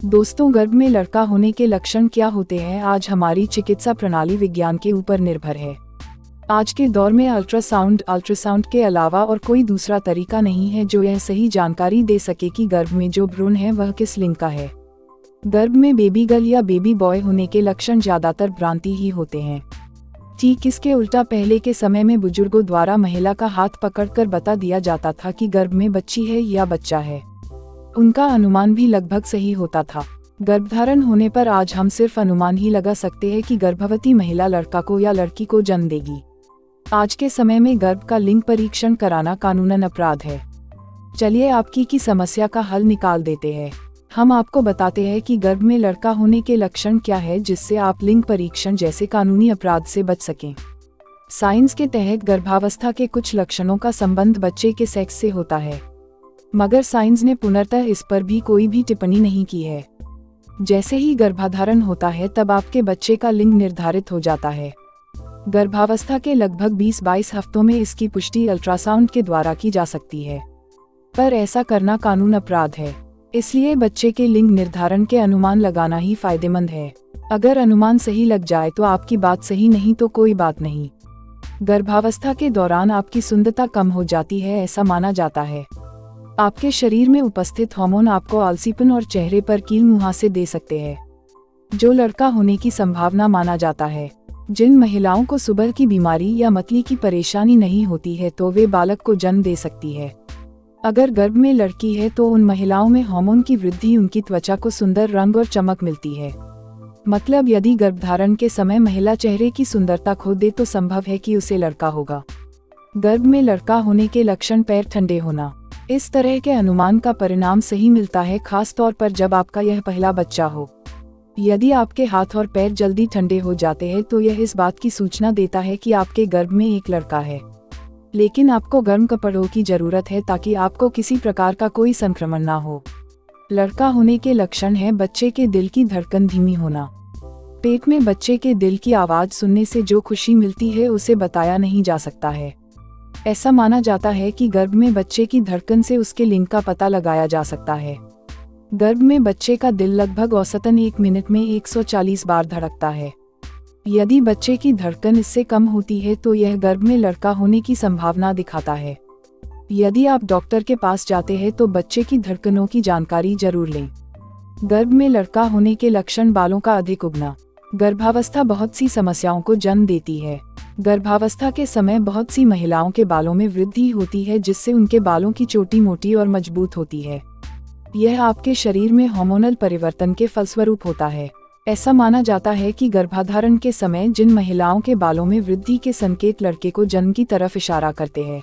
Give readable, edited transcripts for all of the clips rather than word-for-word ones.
दोस्तों, गर्भ में लड़का होने के लक्षण क्या होते हैं, आज हमारी चिकित्सा प्रणाली विज्ञान के ऊपर निर्भर है। आज के दौर में अल्ट्रासाउंड के अलावा और कोई दूसरा तरीका नहीं है जो यह सही जानकारी दे सके कि गर्भ में जो भ्रूण है वह किस लिंग का है। गर्भ में बेबी गर्ल या बेबी बॉय होने के लक्षण ज्यादातर भ्रांति ही होते हैं। ठीक इसके उल्टा पहले के समय में बुजुर्गों द्वारा महिला का हाथ पकड़कर बता दिया जाता था कि गर्भ में बच्ची है या बच्चा है। उनका अनुमान भी लगभग सही होता था। गर्भधारण होने पर आज हम सिर्फ अनुमान ही लगा सकते हैं कि गर्भवती महिला लड़का को या लड़की को जन्म देगी। आज के समय में गर्भ का लिंग परीक्षण कराना कानूनन अपराध है। चलिए आपकी की समस्या का हल निकाल देते हैं। हम आपको बताते हैं कि गर्भ में लड़का होने के लक्षण क्या है, जिससे आप लिंग परीक्षण जैसे कानूनी अपराध से बच सकें। साइंस के तहत गर्भावस्था के कुछ लक्षणों का संबंध बच्चे के सेक्स से होता है, मगर साइंस ने पुनर्तः इस पर भी कोई भी टिप्पणी नहीं की है। जैसे ही गर्भाधारण होता है तब आपके बच्चे का लिंग निर्धारित हो जाता है। गर्भावस्था के लगभग 20-22 हफ्तों में इसकी पुष्टि अल्ट्रासाउंड के द्वारा की जा सकती है, पर ऐसा करना कानून अपराध है। इसलिए बच्चे के लिंग निर्धारण के अनुमान लगाना ही फायदेमंद है। अगर अनुमान सही लग जाए तो आपकी बात सही, नहीं तो कोई बात नहीं। गर्भावस्था के दौरान आपकी सुंदरता कम हो जाती है, ऐसा माना जाता है। आपके शरीर में उपस्थित हार्मोन आपको आलसीपन और चेहरे पर कील मुहासे दे सकते हैं, जो लड़का होने की संभावना माना जाता है। जिन महिलाओं को सुगर की बीमारी या मतली की परेशानी नहीं होती है तो वे बालक को जन्म दे सकती है। अगर गर्भ में लड़की है तो उन महिलाओं में हार्मोन की वृद्धि उनकी त्वचा को सुंदर रंग और चमक मिलती है। मतलब यदि गर्भधारण के समय महिला चेहरे की सुंदरता खो दे तो संभव है कि उसे लड़का होगा। गर्भ में लड़का होने के लक्षण: पैर ठंडे होना। इस तरह के अनुमान का परिणाम सही मिलता है, खास तौर पर जब आपका यह पहला बच्चा हो। यदि आपके हाथ और पैर जल्दी ठंडे हो जाते हैं तो यह इस बात की सूचना देता है कि आपके गर्भ में एक लड़का है। लेकिन आपको गर्म कपड़ों की जरूरत है ताकि आपको किसी प्रकार का कोई संक्रमण ना हो। लड़का होने के लक्षण है: बच्चे के दिल की धड़कन धीमी होना। पेट में बच्चे के दिल की आवाज सुनने से जो खुशी मिलती है उसे बताया नहीं जा सकता है। ऐसा माना जाता है कि गर्भ में बच्चे की धड़कन से उसके लिंग का पता लगाया जा सकता है। गर्भ में बच्चे का दिल लगभग औसतन 1 मिनट में 140 बार धड़कता है। यदि बच्चे की धड़कन इससे कम होती है तो यह गर्भ में लड़का होने की संभावना दिखाता है। यदि आप डॉक्टर के पास जाते हैं तो बच्चे की धड़कनों की जानकारी जरूर लें। गर्भ में लड़का होने के लक्षण: बालों का अधिक उगना। गर्भावस्था बहुत सी समस्याओं को जन्म देती है। गर्भावस्था के समय बहुत सी महिलाओं के बालों में वृद्धि होती है, जिससे उनके बालों की चोटी मोटी और मजबूत होती है। यह आपके शरीर में हार्मोनल परिवर्तन के फलस्वरूप होता है। ऐसा माना जाता है कि गर्भाधारण के समय जिन महिलाओं के बालों में वृद्धि के संकेत लड़के को जन्म की तरफ इशारा करते हैं।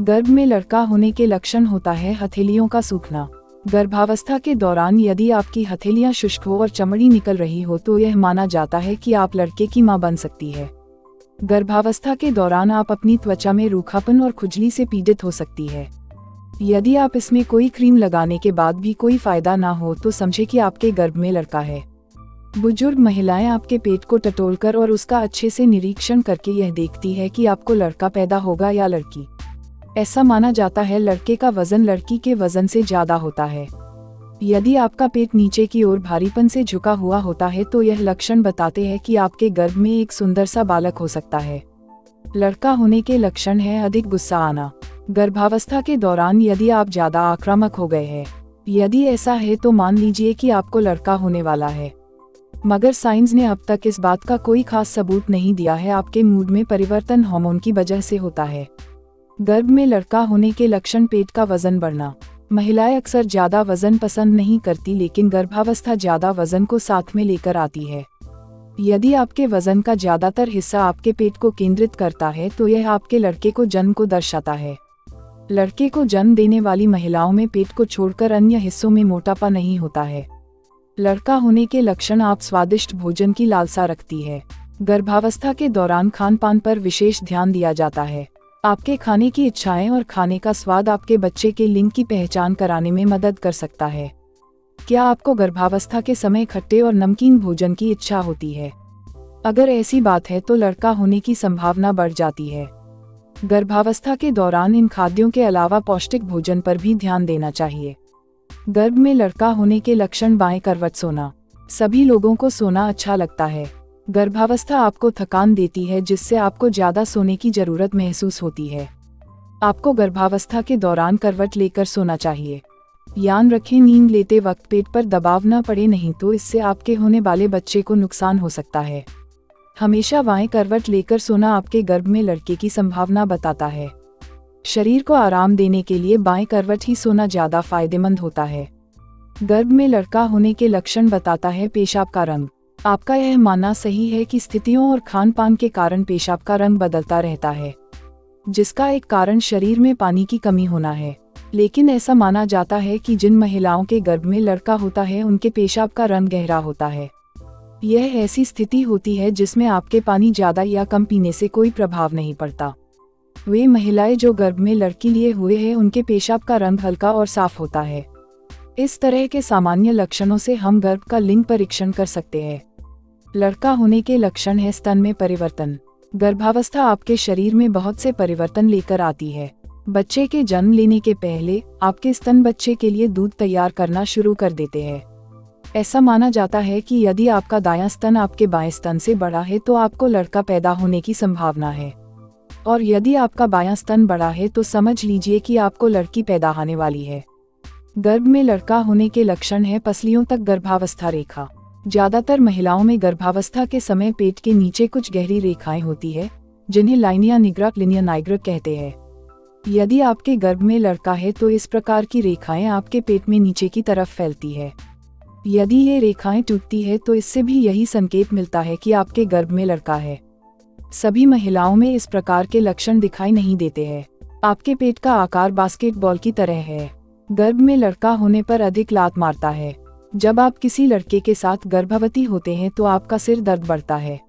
गर्भ में लड़का होने के लक्षण होता है: हथेलियों का सूखना। गर्भावस्था के दौरान यदि आपकी हथेलियां शुष्क हो और चमड़ी निकल रही हो तो यह माना जाता है कि आप लड़के की मां बन सकती है। गर्भावस्था के दौरान आप अपनी त्वचा में रूखापन और खुजली से पीड़ित हो सकती है। यदि आप इसमें कोई क्रीम लगाने के बाद भी कोई फायदा ना हो तो समझे कि आपके गर्भ में लड़का है। बुजुर्ग महिलाएं आपके पेट को टटोलकर और उसका अच्छे से निरीक्षण करके यह देखती है कि आपको लड़का पैदा होगा या लड़की। ऐसा माना जाता है लड़के का वजन लड़की के वजन से ज्यादा होता है। यदि आपका पेट नीचे की ओर भारीपन से झुका हुआ होता है तो यह लक्षण बताते हैं कि आपके गर्भ में एक सुंदर सा बालक हो सकता है। लड़का होने के लक्षण है: अधिक गुस्सा आना। गर्भावस्था के दौरान यदि आप ज्यादा आक्रामक हो गए हैं, यदि ऐसा है तो मान लीजिए कि आपको लड़का होने वाला है, मगर साइंस ने अब तक इस बात का कोई खास सबूत नहीं दिया है। आपके मूड में परिवर्तन हार्मोन की वजह से होता है। गर्भ में लड़का होने के लक्षण: पेट का वजन बढ़ना। महिलाएं अक्सर ज्यादा वजन पसंद नहीं करती, लेकिन गर्भावस्था ज्यादा वजन को साथ में लेकर आती है। यदि आपके वजन का ज्यादातर हिस्सा आपके पेट को केंद्रित करता है तो यह आपके लड़के को जन्म को दर्शाता है। लड़के को जन्म देने वाली महिलाओं में पेट को छोड़कर अन्य हिस्सों में मोटापा नहीं होता है। लड़का होने के लक्षण: आप स्वादिष्ट भोजन की लालसा रखती है। गर्भावस्था के दौरान खान पान पर विशेष ध्यान दिया जाता है। आपके खाने की इच्छाएं और खाने का स्वाद आपके बच्चे के लिंग की पहचान कराने में मदद कर सकता है। क्या आपको गर्भावस्था के समय खट्टे और नमकीन भोजन की इच्छा होती है? अगर ऐसी बात है तो लड़का होने की संभावना बढ़ जाती है। गर्भावस्था के दौरान इन खाद्यों के अलावा पौष्टिक भोजन पर भी ध्यान देना चाहिए। गर्भ में लड़का होने के लक्षण: बाएं करवट सोना। सभी लोगों को सोना अच्छा लगता है। गर्भावस्था आपको थकान देती है, जिससे आपको ज्यादा सोने की जरूरत महसूस होती है। आपको गर्भावस्था के दौरान करवट लेकर सोना चाहिए। ध्यान रखें, नींद लेते वक्त पेट पर दबाव न पड़े, नहीं तो इससे आपके होने वाले बच्चे को नुकसान हो सकता है। हमेशा बाएं करवट लेकर सोना आपके गर्भ में लड़के की संभावना बताता है। शरीर को आराम देने के लिए बाएं करवट ही सोना ज्यादा फायदेमंद होता है। गर्भ में लड़का होने के लक्षण बताता है: पेशाब का रंग। आपका यह मानना सही है कि स्थितियों और खान पान के कारण पेशाब का रंग बदलता रहता है, जिसका एक कारण शरीर में पानी की कमी होना है। लेकिन ऐसा माना जाता है कि जिन महिलाओं के गर्भ में लड़का होता है, उनके पेशाब का रंग गहरा होता है। यह ऐसी स्थिति होती है जिसमें आपके पानी ज्यादा या कम पीने से कोई प्रभाव नहीं पड़ता। वे महिलाएं जो गर्भ में लड़की लिए हुए हैं, उनके पेशाब का रंग हल्का और साफ होता है। इस तरह के सामान्य लक्षणों से हम गर्भ का लिंग परीक्षण कर सकते हैं। लड़का होने के लक्षण है: स्तन में परिवर्तन। गर्भावस्था आपके शरीर में बहुत से परिवर्तन लेकर आती है। बच्चे के जन्म लेने के पहले आपके स्तन बच्चे के लिए दूध तैयार करना शुरू कर देते हैं। ऐसा माना जाता है कि यदि आपका दायां स्तन आपके बाएं स्तन से बड़ा है तो आपको लड़का पैदा होने की संभावना है, और यदि आपका बायां स्तन बड़ा है तो समझ लीजिए कि आपको लड़की पैदा होने वाली है। गर्भ में लड़का होने के लक्षण है: पसलियों तक गर्भावस्था रेखा। ज्यादातर महिलाओं में गर्भावस्था के समय पेट के नीचे कुछ गहरी रेखाएं होती है, जिन्हें लाइनिया निग्रा कहते हैं। यदि आपके गर्भ में लड़का है तो इस प्रकार की रेखाएं आपके पेट में नीचे की तरफ फैलती है। यदि ये रेखाएं टूटती है तो इससे भी यही संकेत मिलता है कि आपके गर्भ में लड़का है। सभी महिलाओं में इस प्रकार के लक्षण दिखाई नहीं देते हैं। आपके पेट का आकार बास्केटबॉल की तरह है। गर्भ में लड़का होने पर अधिक लात मारता है। जब आप किसी लड़के के साथ गर्भवती होते हैं तो आपका सिर दर्द बढ़ता है।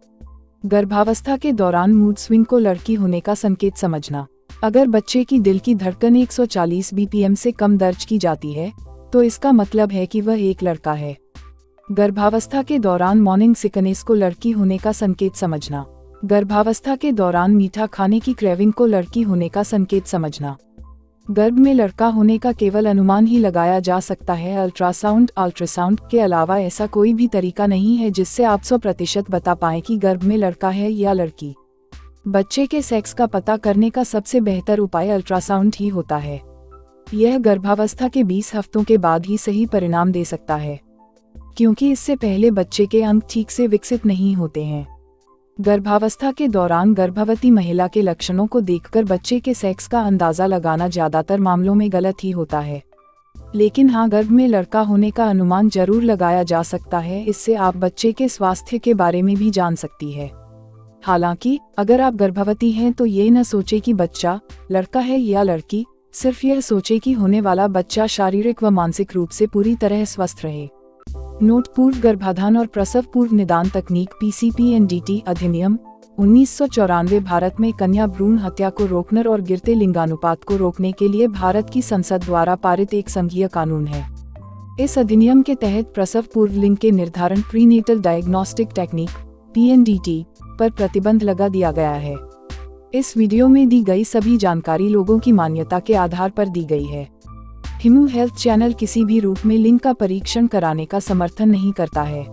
गर्भावस्था के दौरान मूड स्विंग को लड़की होने का संकेत समझना: अगर बच्चे की दिल की धड़कन 140 बीपीएम से कम दर्ज की जाती है तो इसका मतलब है कि वह एक लड़का है। गर्भावस्था के दौरान मॉर्निंग सिकनेस को लड़की होने का संकेत समझना: गर्भावस्था के दौरान मीठा खाने की क्रेविंग को लड़की होने का संकेत समझना। गर्भ में लड़का होने का केवल अनुमान ही लगाया जा सकता है। अल्ट्रासाउंड के अलावा ऐसा कोई भी तरीका नहीं है जिससे आप 100% बता पाएं कि गर्भ में लड़का है या लड़की। बच्चे के सेक्स का पता करने का सबसे बेहतर उपाय अल्ट्रासाउंड ही होता है। यह गर्भावस्था के 20 हफ्तों के बाद ही सही परिणाम दे सकता है, क्योंकि इससे पहले बच्चे के अंग ठीक से विकसित नहीं होते हैं। गर्भावस्था के दौरान गर्भवती महिला के लक्षणों को देखकर बच्चे के सेक्स का अंदाजा लगाना ज्यादातर मामलों में गलत ही होता है। लेकिन हाँ, गर्भ में लड़का होने का अनुमान जरूर लगाया जा सकता है। इससे आप बच्चे के स्वास्थ्य के बारे में भी जान सकती है। हालांकि अगर आप गर्भवती हैं तो ये न सोचे कि बच्चा लड़का है या लड़की, सिर्फ यह सोचे कि होने वाला बच्चा शारीरिक व मानसिक रूप से पूरी तरह स्वस्थ रहे। नोट: पूर्व गर्भाधान और प्रसव पूर्व निदान तकनीक PCPNDT अधिनियम 1994 भारत में कन्या भ्रूण हत्या को रोकने और गिरते लिंगानुपात को रोकने के लिए भारत की संसद द्वारा पारित एक संघीय कानून है। इस अधिनियम के तहत प्रसव पूर्व लिंग के निर्धारण प्रीनेटल डायग्नोस्टिक टेक्निक PNDT पर प्रतिबंध लगा दिया गया है। इस वीडियो में दी गई सभी जानकारी लोगों की मान्यता के आधार पर दी गई है। हिमू हेल्थ चैनल किसी भी रूप में लिंग का परीक्षण कराने का समर्थन नहीं करता है।